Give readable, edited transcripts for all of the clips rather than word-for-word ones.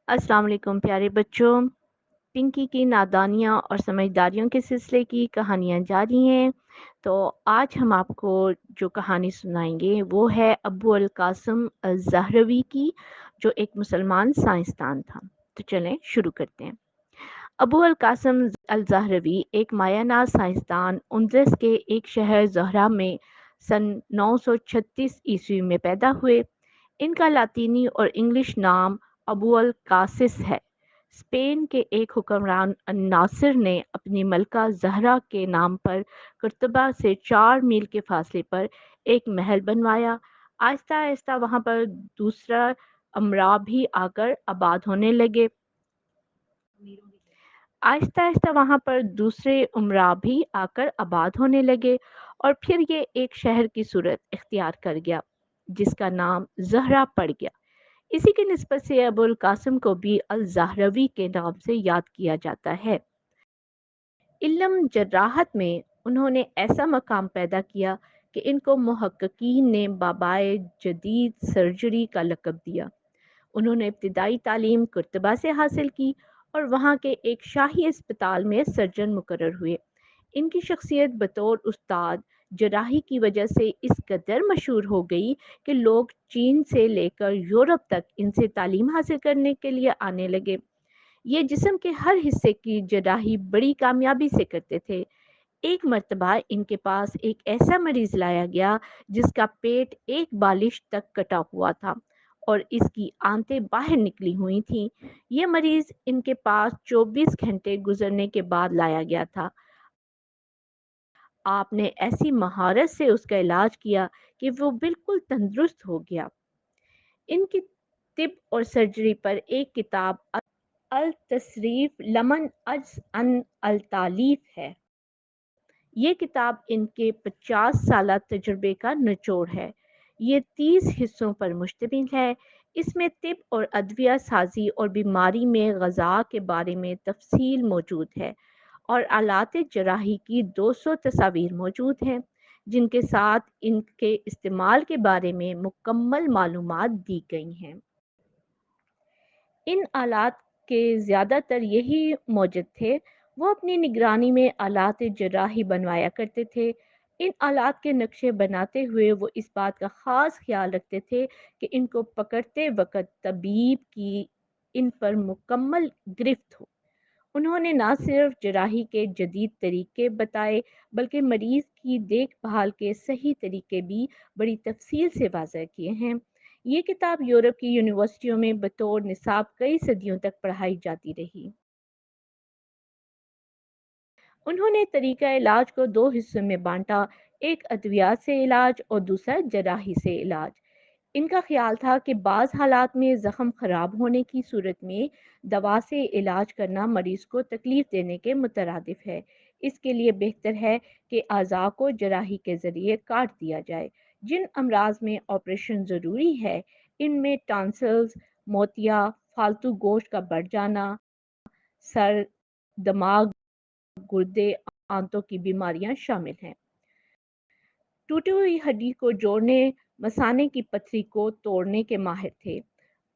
अस्सलाम वालेकुम प्यारे बच्चों। पिंकी की नादानियाँ और समझदारियों के सिलसिले की कहानियाँ जारी हैं। तो आज हम आपको जो कहानी सुनाएंगे वो है अबू अल कासिम अल ज़हरवी की, जो एक मुसलमान साइंसदान था। तो चलें शुरू करते हैं। अबू अल कासिम अल ज़हरवी एक मायानाज साइंसदान उंदलस के एक शहर ज़हरा में सन 936 ईस्वी में पैदा हुए। इनका लातीनी और इंग्लिश नाम अबू अल कासिस है। स्पेन के एक हुक्मरान नासिर ने अपनी मलका ज़हरा के नाम पर कुर्तबा से 4 मील के फासले पर एक महल बनवाया। आहिस्ता आहिस्ता वहाँ पर दूसरा अमरा भी आकर आबाद होने लगे। आहिस्ता आहिस्ता वहाँ पर दूसरे उमरा भी आकर आबाद होने लगे और फिर ये एक शहर की सूरत इख्तियार कर गया जिसका नाम ज़हरा पड़ गया। इसी की निस्बत से अबुल कासिम को भी अल ज़हरवी के नाम से याद किया जाता है। इल्म जर्राहत में उन्होंने ऐसा मकाम पैदा किया कि इनको मुहक्किकीन ने बाबाए जदीद सर्जरी का लक़ब दिया। उन्होंने इब्तिदाई तालीम कुर्तबा से हासिल की और वहाँ के एक शाही अस्पताल में सर्जन मुकर्रर हुए। इनकी शख्सियत बतौर उस्ताद जराही की वजह से इस कदर मशहूर हो गई कि लोग चीन से लेकर यूरोप तक इनसे तालीम हासिल करने के लिए आने लगे। ये जिस्म के हर हिस्से की जराही बड़ी कामयाबी से करते थे। एक मर्तबा इनके पास एक ऐसा मरीज लाया गया जिसका पेट एक बालिश तक कटा हुआ था और इसकी आंतें बाहर निकली हुई थीं। ये मरीज इनके पास 24 घंटे गुजरने के बाद लाया गया था। आपने ऐसी महारत से उसका इलाज किया कि वो बिल्कुल तंदुरुस्त हो गया। इनकी तिब और सर्जरी पर एक किताब अल तसरीफ लमन अज अन अल तालीफ है। ये किताब इनके 50 साला तजुर्बे का निचोड़ है। ये 30 हिस्सों पर मुश्तमिल है। इसमें तिब और अद्विया साजी और बीमारी में ग़ज़ा के बारे में तफसील मौजूद है और आलात जराही की 200 तस्वीर मौजूद हैं जिनके साथ इनके इस्तेमाल के बारे में मुकम्मल मालूमात दी गई हैं। इन आलात के ज़्यादातर यही मौजूद थे। वो अपनी निगरानी में आलात जराही बनवाया करते थे। इन आलात के नक्शे बनाते हुए वो इस बात का ख़ास ख्याल रखते थे कि इनको पकड़ते वक़्त तबीब की इन पर मुकम्मल गिरफ्त हो। उन्होंने न सिर्फ जराही के जदीद तरीके बताए बल्कि मरीज़ की देखभाल के सही तरीके भी बड़ी तफसील से वाज़ह किए हैं। ये किताब यूरोप की यूनिवर्सिटियों में बतौर निसाब कई सदियों तक पढ़ाई जाती रही। उन्होंने तरीका इलाज को दो हिस्सों में बांटा, एक अद्वियात से इलाज और दूसरा जराही से इलाज। इनका ख्याल था कि बाज़ हालात में ज़ख़म ख़राब होने की सूरत में दवा से इलाज करना मरीज़ को तकलीफ़ देने के मुतरादिफ है। इसके लिए बेहतर है कि अज़ा को जराही के ज़रिए काट दिया जाए। जिन अमराज में ऑपरेशन ज़रूरी है इनमें टॉन्सिल्स, मोतिया, फालतू गोश्त का बढ़ जाना, सर, दिमाग, गुर्दे, आंतों की बीमारियां शामिल हैं। टूटी हुई हड्डी को जोड़ने, मसाने की पथरी को तोड़ने के माहिर थे।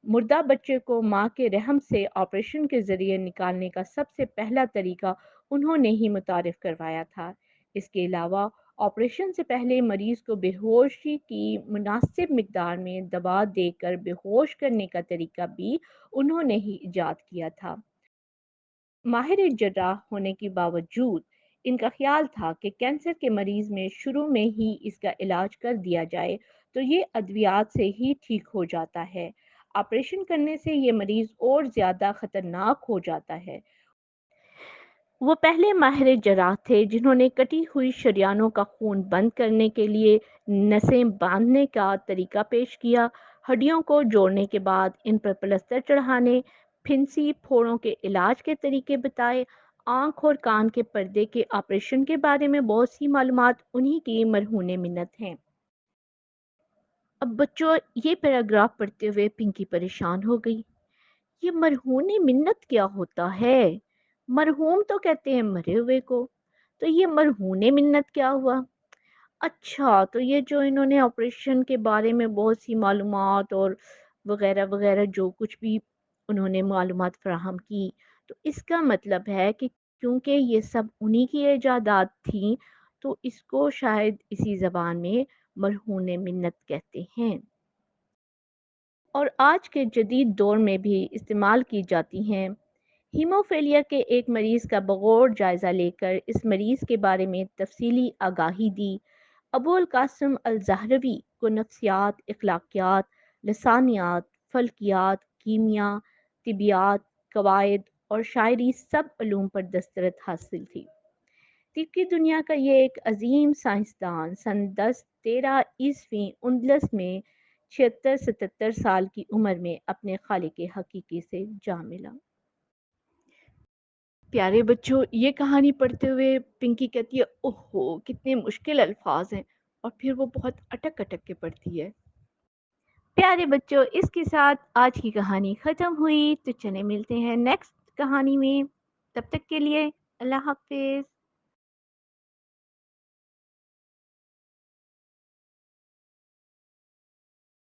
मुर्दा बच्चे को मां के रहम से ऑपरेशन के जरिए निकालने का सबसे पहला तरीका उन्होंने ही मुतारिफ करवाया था। इसके अलावा ऑपरेशन से पहले मरीज को बेहोशी की मुनासिब मिकदार में दवा देकर बेहोश करने का तरीका भी उन्होंने ही इजाद किया था। माहिर जर्राह होने के बावजूद इनका ख्याल था कि कैंसर के मरीज़ में शुरू में ही इसका इलाज कर दिया जाए तो ये अद्वियात से ही ठीक हो जाता है। ऑपरेशन करने से ये मरीज़ और ज़्यादा ख़तरनाक हो जाता है। वो पहले माहिर जराह थे जिन्होंने कटी हुई शरियानों का खून बंद करने के लिए नसें बांधने का तरीका पेश किया, हड्डियों को जोड़ने के बाद इन पर प्लस्तर चढ़ाने, फिंसी फोड़ों के इलाज के तरीके बताए। आँख और कान के पर्दे के ऑपरेशन के बारे में बहुत सी मालूमात उन्हीं की मरहून मिन्नत हैं। अब बच्चों, ये पैराग्राफ पढ़ते हुए पिंकी परेशान हो गई। ये मरहून मिन्नत क्या होता है? मरहूम तो कहते हैं मरे हुए को, तो ये मरहून मिन्नत क्या हुआ? अच्छा, तो ये जो इन्होंने ऑपरेशन के बारे में बहुत सी मालूमात और वगैरह वगैरह जो कुछ भी انہوں نے معلومات فراہم کی، تو اس کا مطلب ہے کہ کیونکہ یہ سب انہی کی ایجادات تھیں تو اس کو شاید اسی زبان میں مرہون منت کہتے ہیں اور آج کے جدید دور میں بھی استعمال کی جاتی ہیں۔ ہیموفیلیا کے ایک مریض کا بغور جائزہ لے کر اس مریض کے بارے میں تفصیلی آگاہی دی۔ ابو القاسم الزہروی کو نفسیات، اخلاقیات، لسانیات، فلکیات، کیمیا، طبیعیات، قواعد اور شاعری سب علوم پر دسترت حاصل تھی۔ طب کی دنیا کا یہ ایک عظیم سائنسدان سن 1013 عیسوی اندلس میں 76-77 سال کی عمر میں اپنے خالق حقیقی سے جا ملا۔ پیارے بچوں، یہ کہانی پڑھتے ہوئے پنکی کہتی ہے اوہو کتنے مشکل الفاظ ہیں، اور پھر وہ بہت اٹک اٹک کے پڑھتی ہے۔ پیارے بچوں، اس کے ساتھ آج کی کہانی ختم ہوئی، تو چلے ملتے ہیں نیکسٹ کہانی میں۔ تب تک کے لیے اللہ حافظ۔